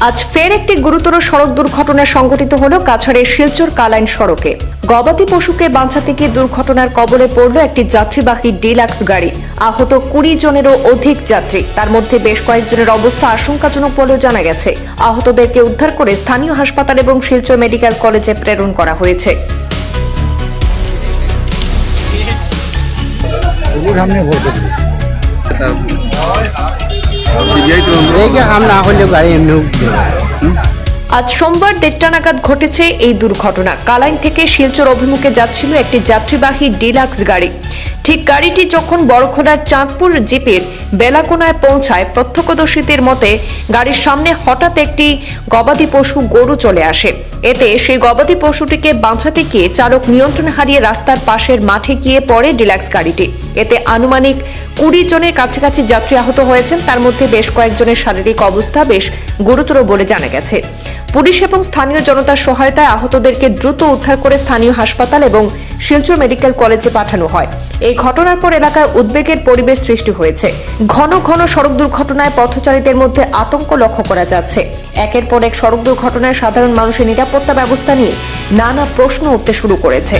আজ ফের একটি গুরুতর সড়ক দুর্ঘটনা সংঘটিত হল কাছাড়ের শিলচর কালাইন সড়কে। গবাদি পশুকে বাঁচাতে গিয়ে দুর্ঘটনার কবলে পড়ল একটি যাত্রীবাহী ডিলাক্স গাড়ি। আহত 20 জনেরও অধিক যাত্রী, তার মধ্যে বেশ কয়েকজনের অবস্থা আশঙ্কাজনক বলেও জানা গেছে। আহতদেরকে উদ্ধার করে স্থানীয় হাসপাতাল এবং শিলচর মেডিকেল কলেজে প্রেরণ করা হয়েছে। আজ সোমবার 1:30 নাগাদ ঘটেছে এই দুর্ঘটনা। কালাইন থেকে শিলচর অভিমুখে যাচ্ছিল একটি যাত্রীবাহী ডিলাক্স গাড়ি। ঠিক গাড়িটি যখন বড়খোলার চাঁদপুর জিপির বেলাকোনায় পৌঁছায়, প্রত্যক্ষদর্শীদের মতে গাড়ির সামনে হঠাৎ একটি গবাদি পশু গরু চলে আসে। এতে সেই গবাদি পশুটিকে বাঁচাতে গিয়ে চালক নিয়ন্ত্রণ হারিয়ে রাস্তার পাশের মাঠে গিয়ে পড়ে ডিলাক্স গাড়িটি। এতে আনুমানিক 20 জনের কাছাকাছি যাত্রী আহত হয়েছেন, তার মধ্যে বেশ কয়েকজনের শারীরিক অবস্থা বেশ গুরুতর বলে জানা গেছে। পুলিশ এবং স্থানীয় জনতার সহায়তায় আহতদেরকে দ্রুত উদ্ধার করে স্থানীয় হাসপাতাল এবং শিলচর মেডিকেল কলেজে পাঠানো হয়। এই ঘটনার পর এলাকায় উদ্বেগের পরিবেশ সৃষ্টি হয়েছে। ঘন ঘন সড়ক দুর্ঘটনায় পথচারীদের মধ্যে আতঙ্ক লক্ষ্য করা যাচ্ছে। একের পর এক সড়ক দুর্ঘটনায় সাধারণ মানুষের নিরাপত্তা ব্যবস্থা নিয়ে নানা প্রশ্ন উঠতে শুরু করেছে।